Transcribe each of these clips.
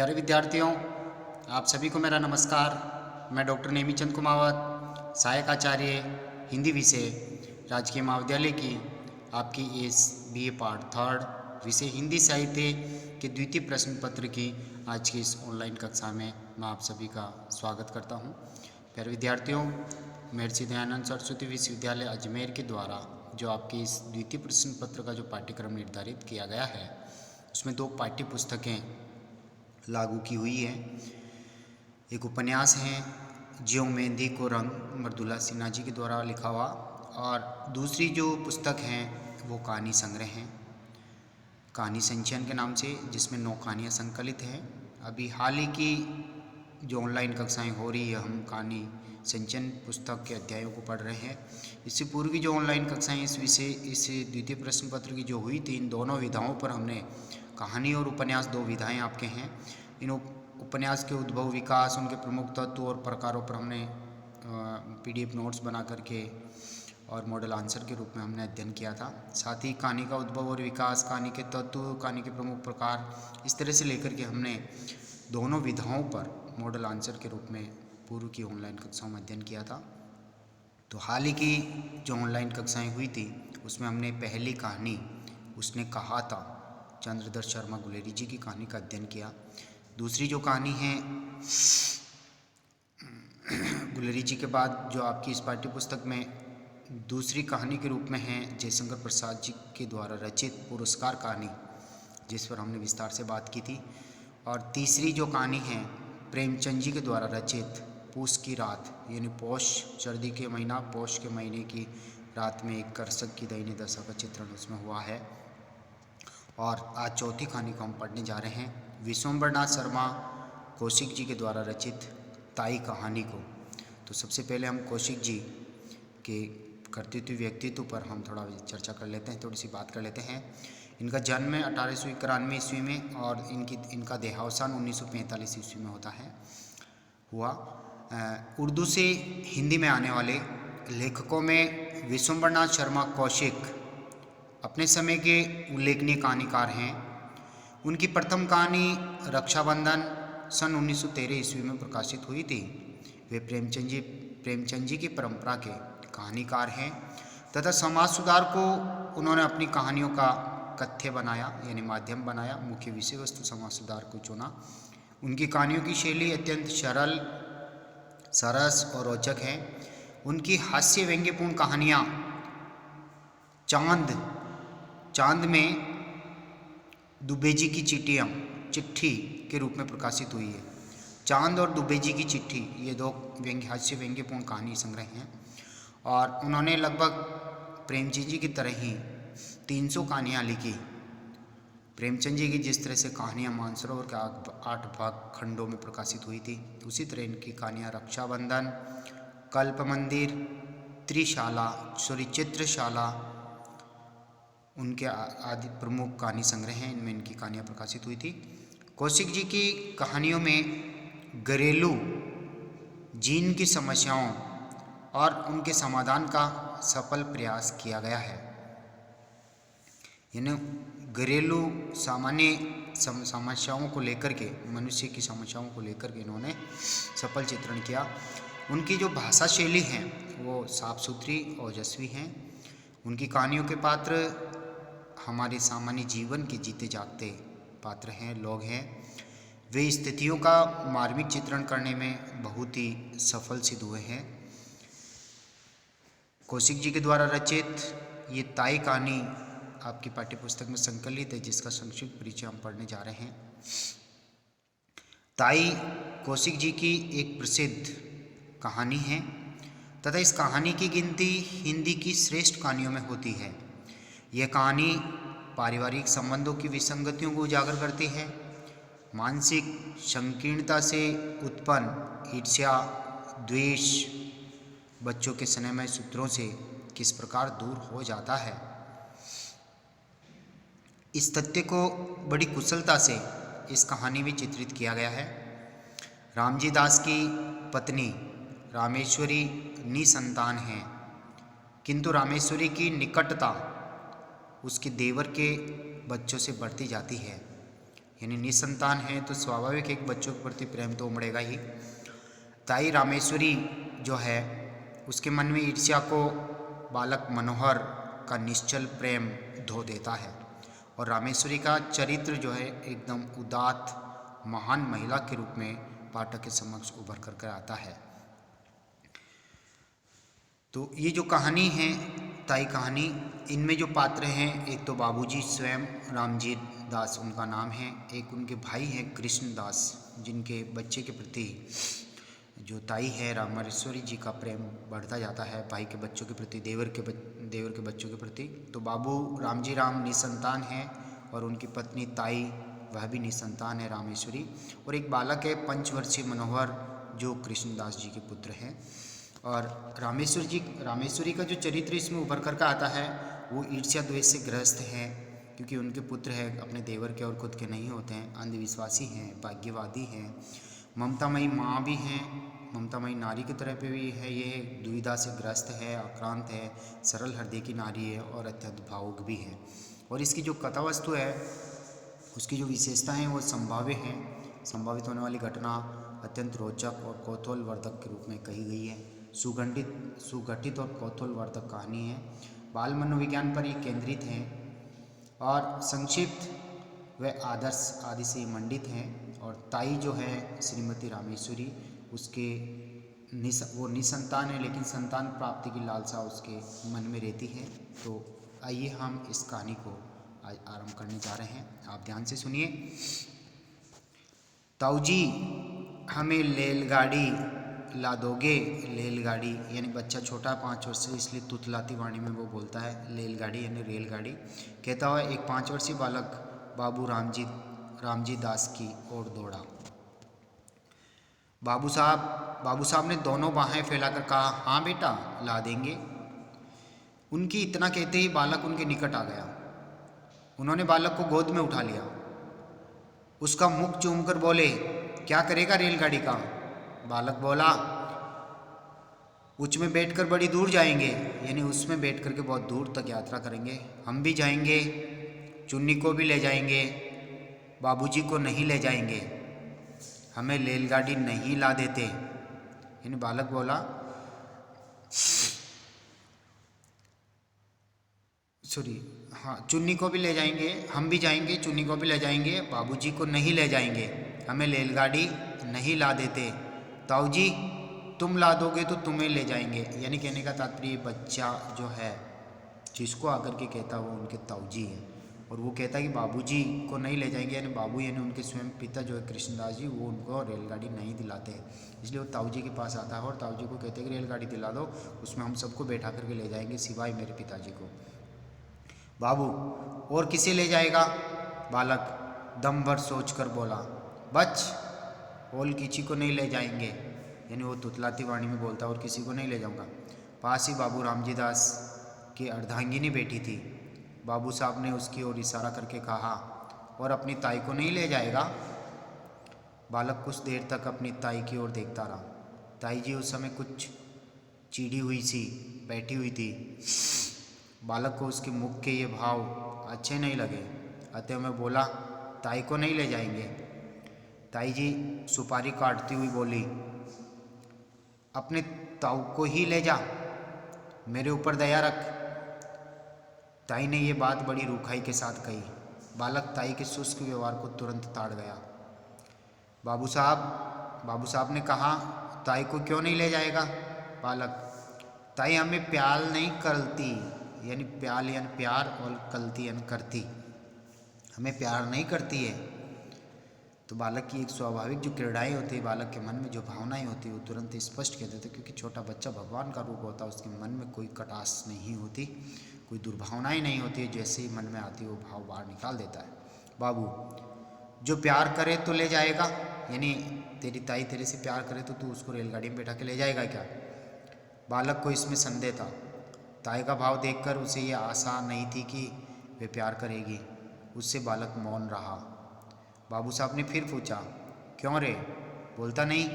प्यारे विद्यार्थियों, आप सभी को मेरा नमस्कार। मैं डॉक्टर नेमीचंद कुमावत, सहायक आचार्य हिंदी विषय, राजकीय महाविद्यालय की आपकी इस BA पार्ट थर्ड विषय हिंदी साहित्य के द्वितीय प्रश्न पत्र की आज की इस ऑनलाइन कक्षा में मैं आप सभी का स्वागत करता हूं। प्यारे विद्यार्थियों, महर्षि दयानंद सरस्वती विश्वविद्यालय अजमेर के द्वारा जो आपकी इस द्वितीय प्रश्न पत्र का जो पाठ्यक्रम निर्धारित किया गया है, उसमें 2 पाठ्य पुस्तकें लागू की हुई है। एक उपन्यास है ज्यों मेहंदी को रंग, मृदुला सिन्हा जी के द्वारा लिखा हुआ, और दूसरी जो पुस्तक है वो कहानी संग्रह है, कहानी संचयन के नाम से, जिसमें 9 कहानियाँ संकलित हैं। अभी हाल ही की जो ऑनलाइन कक्षाएं हो रही है, हम कहानी संचयन पुस्तक के अध्यायों को पढ़ रहे हैं। इससे पूर्व की जो ऑनलाइन कक्षाएं इस द्वितीय प्रश्न पत्र की जो हुई थी, इन दोनों विधाओं पर हमने कहानी और उपन्यास 2 विधाएं आपके हैं। इन उपन्यास के उद्भव, विकास, उनके प्रमुख तत्व और प्रकारों पर हमने PDF नोट्स बना करके और मॉडल आंसर के रूप में हमने अध्ययन किया था। साथ ही कहानी का उद्भव और विकास, कहानी के तत्व, कहानी के प्रमुख प्रकार, इस तरह से लेकर के हमने दोनों विधाओं पर मॉडल आंसर के रूप में पूर्व की ऑनलाइन कक्षाओं में अध्ययन किया था। तो हाल ही की जो ऑनलाइन कक्षाएं हुई थी, उसमें हमने पहली कहानी उसने कहा था, चंद्रधर शर्मा गुलेरी जी की कहानी का अध्ययन किया। दूसरी जो कहानी है गुलेरी जी के बाद जो आपकी इस पाठ्य पुस्तक में दूसरी कहानी के रूप में है, जयशंकर प्रसाद जी के द्वारा रचित पुरस्कार कहानी, जिस पर हमने विस्तार से बात की थी। और तीसरी जो कहानी है प्रेमचंद जी के द्वारा रचित पूस की रात, यानी पौष, सर्दी के महीना पौष के महीने की रात में एक कृषक की दयनीय दशा का चित्रण उसमें हुआ है। और आज चौथी कहानी को हम पढ़ने जा रहे हैं, विश्वम्भरनाथ शर्मा कौशिक जी के द्वारा रचित ताई कहानी को। तो सबसे पहले हम कौशिक जी के कर्तृत्व व्यक्तित्व पर हम थोड़ा चर्चा कर लेते हैं, थोड़ी सी बात कर लेते हैं। इनका जन्म 1891 ईस्वी में और इनका देहावसान 1945 ईस्वी में हुआ। उर्दू से हिंदी में आने वाले लेखकों में विश्वम्भरनाथ शर्मा कौशिक अपने समय के उल्लेखनीय कहानीकार हैं। उनकी प्रथम कहानी रक्षाबंधन सन 1913 ईस्वी में प्रकाशित हुई थी। वे प्रेमचंद जी की परंपरा के कहानीकार हैं तथा समाज सुधार को उन्होंने अपनी कहानियों का कथ्य बनाया, यानी माध्यम बनाया। मुख्य विषय वस्तु समाज सुधार को चुना। उनकी कहानियों की शैली अत्यंत सरल, सरस और रोचक है। उनकी हास्य व्यंग्यपूर्ण कहानियाँ चांद में दुबे जी की चिट्ठी के रूप में प्रकाशित हुई है। चांद और दुबे जी की चिट्ठी, ये 2 हास्य व्यंग्यपूर्ण कहानी संग्रह हैं। और उन्होंने लगभग प्रेमचंद जी की तरह ही 300 कहानियाँ लिखी। प्रेमचंद जी की जिस तरह से कहानियाँ मानसरोवर के 8 भाग खंडों में प्रकाशित हुई थी, उसी तरह इनकी कहानियाँ रक्षाबंधन, कल्प मंदिर, चित्रशाला, उनके आदि प्रमुख कहानी संग्रह हैं, इनमें इनकी कहानियाँ प्रकाशित हुई थी। कौशिक जी की कहानियों में घरेलू जीवन की समस्याओं और उनके समाधान का सफल प्रयास किया गया है। यानी घरेलू सामान्य समस्याओं को लेकर के, मनुष्य की समस्याओं को लेकर के इन्होंने सफल चित्रण किया। उनकी जो भाषा शैली है वो साफ सुथरी और ओजस्वी हैं। उनकी कहानियों के पात्र हमारे सामान्य जीवन के जीते जागते पात्र हैं, लोग हैं। वे स्थितियों का मार्मिक चित्रण करने में बहुत ही सफल सिद्ध हुए हैं। कौशिक जी के द्वारा रचित ये ताई कहानी आपकी पाठ्यपुस्तक में संकलित है, जिसका संक्षिप्त परिचय हम पढ़ने जा रहे हैं। ताई कौशिक जी की एक प्रसिद्ध कहानी है तथा इस कहानी की गिनती हिंदी की श्रेष्ठ कहानियों में होती है। यह कहानी पारिवारिक संबंधों की विसंगतियों को उजागर करती है। मानसिक संकीर्णता से उत्पन्न ईर्ष्या, द्वेष बच्चों के स्नेहमय सूत्रों से किस प्रकार दूर हो जाता है, इस तथ्य को बड़ी कुशलता से इस कहानी में चित्रित किया गया है। रामजी दास की पत्नी रामेश्वरी निसंतान है, किंतु रामेश्वरी की निकटता उसके देवर के बच्चों से बढ़ती जाती है। यानी निसंतान है तो स्वाभाविक एक बच्चों के प्रति प्रेम तो उमड़ेगा ही। ताई रामेश्वरी जो है उसके मन में ईर्ष्या को बालक मनोहर का निश्चल प्रेम धो देता है और रामेश्वरी का चरित्र जो है एकदम उदात्त महान महिला के रूप में पाठक के समक्ष उभर कर आता है। तो ये जो कहानी है ताई कहानी, इनमें जो पात्र हैं एक तो बाबूजी स्वयं रामजी दास उनका नाम है, एक उनके भाई हैं कृष्ण दास जिनके बच्चे के प्रति जो ताई है रामेश्वरी जी का प्रेम बढ़ता जाता है भाई के बच्चों के प्रति, देवर के बच्चों के प्रति। तो बाबू रामजी राम निसंतान हैं और उनकी पत्नी ताई वह भी निसंतान है रामेश्वरी, और एक बालक है 5 वर्षीय मनोहर जो कृष्णदास जी के पुत्र हैं। और रामेश्वरी का जो चरित्र इसमें उभर कर आता है वो ईर्ष्या द्वेष से ग्रस्त है, क्योंकि उनके पुत्र हैं अपने देवर के और खुद के नहीं होते हैं, अंधविश्वासी हैं, भाग्यवादी हैं, ममतामयी माँ भी हैं, ममतामयी नारी की तरह पे भी है, ये दुविधा से ग्रस्त है, आक्रांत है, सरल हृदय की नारी है और अत्यंत भावुक भी है। और इसकी जो कथा वस्तु है उसकी जो विशेषता है वो संभाव्य है, संभावित होने वाली घटना अत्यंत रोचक और कौतूहलवर्धक के रूप में कही गई है। सुगठित और कौतूहलवर्धक कहानी है, बाल मनोविज्ञान पर ये केंद्रित है और संक्षिप्त व आदर्श आदि से मंडित हैं। और ताई जो है श्रीमती रामेश्वरी उसके वो निसंतान है, लेकिन संतान प्राप्ति की लालसा उसके मन में रहती है। तो आइए हम इस कहानी को आज आरंभ करने जा रहे हैं, आप ध्यान से सुनिए। ताऊजी हमें रेलगाड़ी ला दोगे? रेलगाड़ी यानी बच्चा छोटा 5 वर्ष से, इसलिए तुतलाती वाणी में वो बोलता है रेलगाड़ी यानी रेलगाड़ी। कहता हुआ एक 5 वर्षीय बालक बाबू रामजी दास की ओर दौड़ा। बाबू साहब ने दोनों बाहें फैलाकर कहा, हाँ बेटा ला देंगे। उनकी इतना कहते ही बालक उनके निकट आ गया। उन्होंने बालक को गोद में उठा लिया, उसका मुख चूमकर बोले, क्या करेगा रेलगाड़ी का? बालक बोला, उसमें बैठकर बड़ी दूर जाएंगे, यानी उसमें बैठ कर के बहुत दूर तक यात्रा करेंगे। हम भी जाएंगे, चुन्नी को भी ले जाएंगे, बाबूजी को नहीं ले जाएंगे, हमें रेलगाड़ी नहीं ला देते। यानी बालक बोला, चुन्नी को भी ले जाएंगे, हम भी जाएंगे, चुन्नी को भी ले जाएंगे, बाबूजी को नहीं ले जाएंगे, हमें रेलगाड़ी नहीं ला देते। ताऊजी तुम ला दोगे तो तुम्हें ले जाएंगे। यानी कहने का तात्पर्य बच्चा जो है जिसको आकर के कहता वो उनके ताऊजी है, और वो कहता है कि बाबूजी को नहीं ले जाएंगे, यानी बाबू यानी उनके स्वयं पिता जो है कृष्णदास जी, वो उनको रेलगाड़ी नहीं दिलाते हैं। इसलिए वो ताऊजी के पास आता है और ताऊजी को कहते हैं कि रेलगाड़ी दिला दो, उसमें हम सबको बैठा करके ले जाएंगे सिवाय मेरे पिताजी को। बाबू और किसे ले जाएगा? बालक दम भर सोच कर बोला, बच और किसी को नहीं ले जाएंगे। यानी वो तुतलाती वाणी में बोलता और किसी को नहीं ले जाऊंगा। पास ही बाबू रामजी दास की अर्धांगिनी बैठी थी। बाबू साहब ने उसकी ओर इशारा करके कहा, और अपनी ताई को नहीं ले जाएगा? बालक कुछ देर तक अपनी ताई की ओर देखता रहा। ताई जी उस समय कुछ चिढ़ी हुई सी बैठी हुई थी। बालक को उसके मुख के ये भाव अच्छे नहीं लगे, अतः मैं बोला, ताई को नहीं ले जाएंगे। ताई जी सुपारी काटती हुई बोली, अपने ताऊ को ही ले जा, मेरे ऊपर दया रख। ताई ने ये बात बड़ी रूखाई के साथ कही। बालक ताई के शुष्क व्यवहार को तुरंत ताड़ गया। बाबू साहब ने कहा, ताई को क्यों नहीं ले जाएगा? बालक, ताई हमें प्यार नहीं करती, यानी प्यार और कलती यानी करती, हमें प्यार नहीं करती है। तो बालक की एक स्वाभाविक जो क्रीड़ाएँ होती है, बालक के मन में जो भावनाएं होती है वो तुरंत स्पष्ट कह देते, क्योंकि छोटा बच्चा भगवान का रूप होता है, उसके मन में कोई कटास नहीं होती, कोई दुर्भावनाएं नहीं होती है, जैसे ही मन में आती है वो भाव बाहर निकाल देता है। बाबू, जो प्यार करे तो ले जाएगा, यानी तेरी ताई तेरे से प्यार करे तो तू उसको रेलगाड़ी में बैठा के ले जाएगा क्या? बालक को इसमें संदेह था। ताई का भाव देखकर उसे ये आशा नहीं थी कि वे प्यार करेगी, उससे बालक मौन रहा। बाबू साहब ने फिर पूछा, क्यों रे, बोलता नहीं?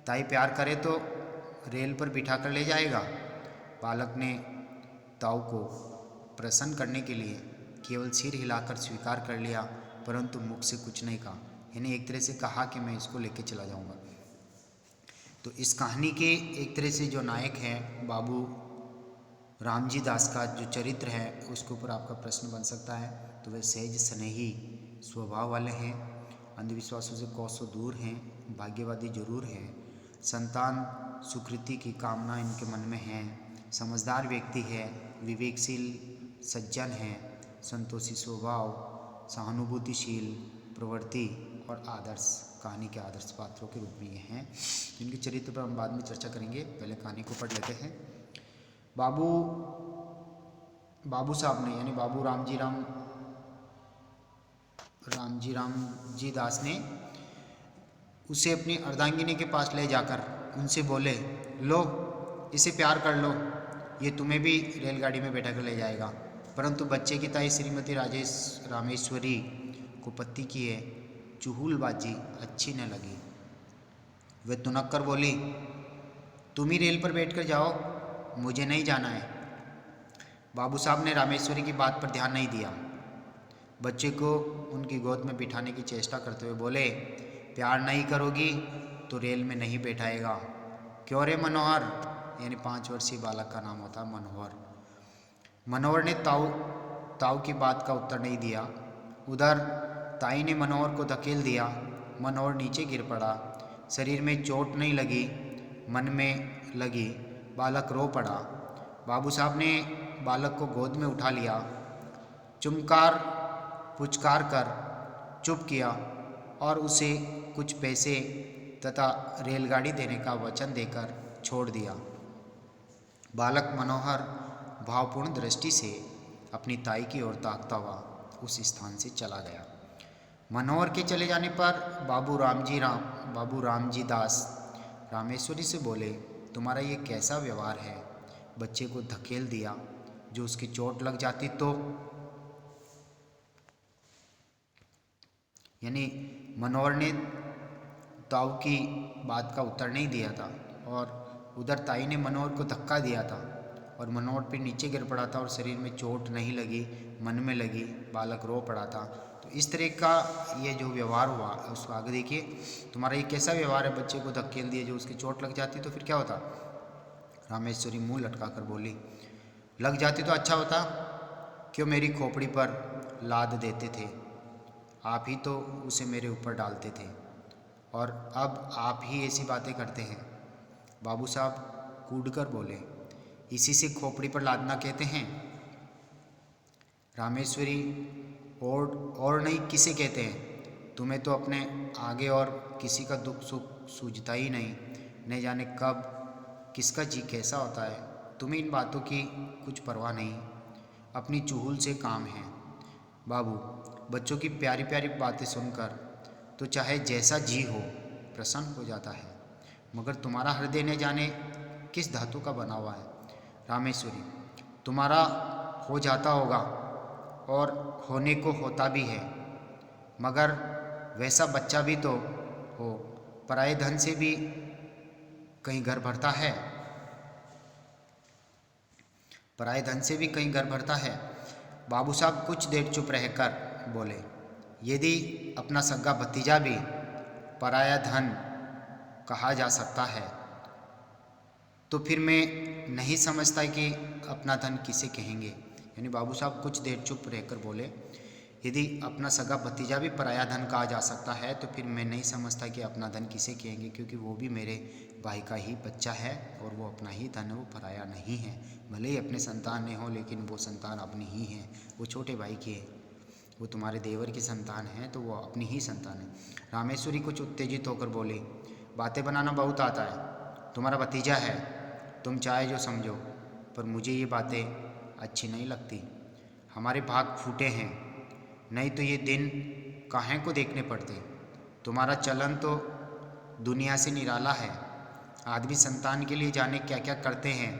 ताई प्यार करे तो रेल पर बिठा कर ले जाएगा। बालक ने ताऊ को प्रसन्न करने के लिए केवल सिर हिलाकर स्वीकार कर लिया परंतु मुख से कुछ नहीं कहा। यानी एक तरह से कहा कि मैं इसको लेके चला जाऊंगा। तो इस कहानी के एक तरह से जो नायक हैं बाबू रामजी दास का जो चरित्र है उसके ऊपर आपका प्रश्न बन सकता है। तो वे सहज स्नेही स्वभाव वाले हैं, अंधविश्वासों से कोसों दूर हैं, भाग्यवादी जरूर हैं, संतान सुकृति की कामना इनके मन में है, समझदार व्यक्ति है, विवेकशील सज्जन है, संतोषी स्वभाव, सहानुभूतिशील प्रवृत्ति और आदर्श, कहानी के आदर्श पात्रों के रूप में ये हैं। इनके चरित्र पर हम बाद में चर्चा करेंगे, पहले कहानी को पढ़ लेते हैं। बाबू साहब ने यानी बाबू रामजी दास ने उसे अपनी अर्धांगिनी के पास ले जाकर उनसे बोले, लो इसे प्यार कर लो, ये तुम्हें भी रेलगाड़ी में बैठा कर ले जाएगा। परंतु बच्चे की ताई श्रीमती रामेश्वरी को पति की है चुहूलबाजी अच्छी न लगी। वे तुनक कर बोली, तुम ही रेल पर बैठकर जाओ, मुझे नहीं जाना है। बाबू साहब ने रामेश्वरी की बात पर ध्यान नहीं दिया। बच्चे को उनकी गोद में बिठाने की चेष्टा करते हुए बोले, प्यार नहीं करोगी तो रेल में नहीं बैठाएगा। क्यों रे मनोहर, यानी 5 वर्षीय बालक का नाम होता मनोहर। मनोहर ने ताऊ की बात का उत्तर नहीं दिया। उधर ताई ने मनोहर को धकेल दिया। मनोहर नीचे गिर पड़ा। शरीर में चोट नहीं लगी, मन में लगी। बालक रो पड़ा। बाबू साहब ने बालक को गोद में उठा लिया, पुचकार कर चुप किया और उसे कुछ पैसे तथा रेलगाड़ी देने का वचन देकर छोड़ दिया। बालक मनोहर भावपूर्ण दृष्टि से अपनी ताई की ओर ताकता हुआ उस स्थान से चला गया। मनोहर के चले जाने पर बाबू रामजी दास रामेश्वरी से बोले, तुम्हारा ये कैसा व्यवहार है? बच्चे को धकेल दिया, जो उसकी चोट लग जाती तो। यानी मनोहर ने ताऊ की बात का उत्तर नहीं दिया था और उधर ताई ने मनोहर को धक्का दिया था और मनोहर फिर नीचे गिर पड़ा था और शरीर में चोट नहीं लगी, मन में लगी। बालक रो पड़ा था। तो इस तरह का ये जो व्यवहार हुआ उसको आगे देखिए, तुम्हारा ये कैसा व्यवहार है? बच्चे को धकेल दिए, जो उसकी चोट लग जाती तो फिर क्या होता? रामेश्वरी मुंह लटका कर बोली, लग जाती तो अच्छा होता, क्यों मेरी खोपड़ी पर लाद देते थे? आप ही तो उसे मेरे ऊपर डालते थे और अब आप ही ऐसी बातें करते हैं। बाबू साहब कूदकर बोले, इसी से खोपड़ी पर लादना कहते हैं? रामेश्वरी और नहीं किसे कहते हैं? तुम्हें तो अपने आगे और किसी का दुख सुख सूझता ही नहीं। न जाने कब किसका जी कैसा होता है। तुम्हें इन बातों की कुछ परवाह नहीं, अपनी चुहूल से काम है। बाबू, बच्चों की प्यारी प्यारी बातें सुनकर तो चाहे जैसा जी हो प्रसन्न हो जाता है, मगर तुम्हारा हृदय न जाने किस धातु का बना हुआ है। रामेश्वरी, तुम्हारा हो जाता होगा और होने को होता भी है, मगर वैसा बच्चा भी तो हो। पराये धन से भी कहीं घर भरता है, पराये धन से भी कहीं घर भरता है। बाबू साहब कुछ देर चुप रहकर बोले, यदि अपना सगा भतीजा भी पराया धन कहा जा सकता है तो फिर मैं नहीं समझता कि अपना धन किसे कहेंगे। यानी बाबू साहब कुछ देर चुप रहकर बोले, यदि अपना सगा भतीजा भी पराया धन कहा जा सकता है तो फिर मैं नहीं समझता कि अपना धन किसे कहेंगे, क्योंकि वो भी मेरे भाई का ही बच्चा है और वो अपना ही धन है, वो पराया नहीं है। भले ही अपने संतान नहीं हो, लेकिन वो संतान अपनी ही है। वो छोटे भाई की है, वो तुम्हारे देवर की संतान है, तो वो अपनी ही संतान है। रामेश्वरी कुछ उत्तेजित होकर बोली, बातें बनाना बहुत आता है, तुम्हारा भतीजा है, तुम चाहे जो समझो, पर मुझे ये बातें अच्छी नहीं लगती। हमारे भाग फूटे हैं, नहीं तो ये दिन काहे को देखने पड़ते। तुम्हारा चलन तो दुनिया से निराला है। आदमी संतान के लिए जाने क्या क्या करते हैं,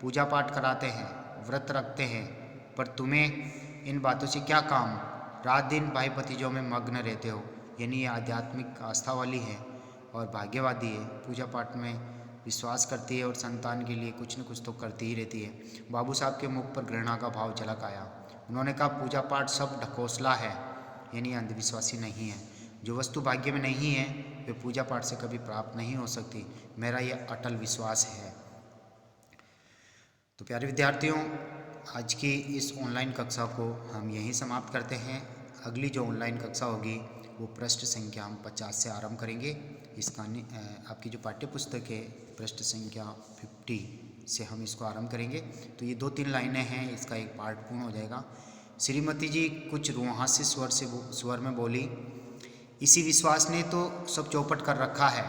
पूजा पाठ कराते हैं, व्रत रखते हैं, पर तुम्हें इन बातों से क्या काम? रात दिन भाई भतीजों में मग्न रहते हो। यानी ये आध्यात्मिक आस्था वाली है और भाग्यवादी है, पूजा पाठ में विश्वास करती है और संतान के लिए कुछ न कुछ तो करती ही रहती है। बाबू साहब के मुख पर घृणा का भाव झलक आया। उन्होंने कहा, पूजा पाठ सब ढकोसला है, यानी अंधविश्वासी नहीं है। जो वस्तु भाग्य में नहीं है वे पूजा पाठ से कभी प्राप्त नहीं हो सकती, मेरा यह अटल विश्वास है। तो प्यारे विद्यार्थियों, आज की इस ऑनलाइन कक्षा को हम यहीं समाप्त करते हैं। अगली जो ऑनलाइन कक्षा होगी वो पृष्ठ संख्या हम 50 से आरंभ करेंगे। इसका आपकी जो पाठ्य पुस्तक है पृष्ठ संख्या 50 से हम इसको आरंभ करेंगे। तो ये 2-3 लाइनें हैं, इसका एक पार्ट पूर्ण हो जाएगा। श्रीमती जी कुछ रुहासे स्वर में बोली, इसी विश्वास ने तो सब चौपट कर रखा है।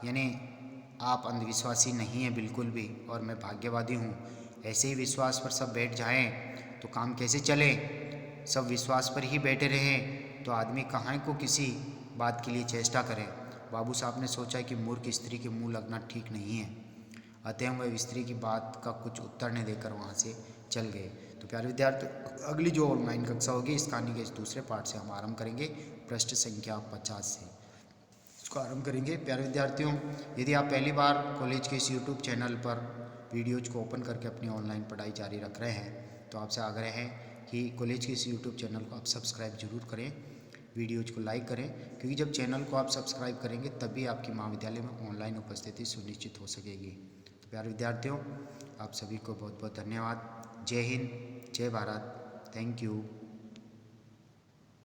यानी आप अंधविश्वासी नहीं हैं बिल्कुल भी, और मैं भाग्यवादी हूँ। ऐसे ही विश्वास पर सब बैठ जाएं तो काम कैसे चले। सब विश्वास पर ही बैठे रहें तो आदमी कहाँ को किसी बात के लिए चेष्टा करे। बाबू साहब ने सोचा कि मूर्ख स्त्री के मुंह लगना ठीक नहीं है, अतः वह स्त्री की बात का कुछ उत्तर नहीं देकर वहाँ से चल गए। तो प्यारे विद्यार्थी, अगली जो ऑनलाइन कक्षा होगी इस कहानी के इस दूसरे पार्ट से हम आरंभ करेंगे, पृष्ठ संख्या 50 से इसको आरंभ करेंगे। प्यारे विद्यार्थियों, यदि आप पहली बार कॉलेज के इस यूट्यूब चैनल पर वीडियोज को ओपन करके अपनी ऑनलाइन पढ़ाई जारी रख रहे हैं तो आपसे आग्रह है कि कॉलेज के इस यूट्यूब चैनल को आप सब्सक्राइब जरूर करें, वीडियोज को लाइक करें, क्योंकि जब चैनल को आप सब्सक्राइब करेंगे तभी आपकी महाविद्यालय में ऑनलाइन उपस्थिति सुनिश्चित हो सकेगी। तो प्यारे विद्यार्थियों, आप सभी को बहुत बहुत धन्यवाद। जय हिंद, जय भारत, थैंक यू।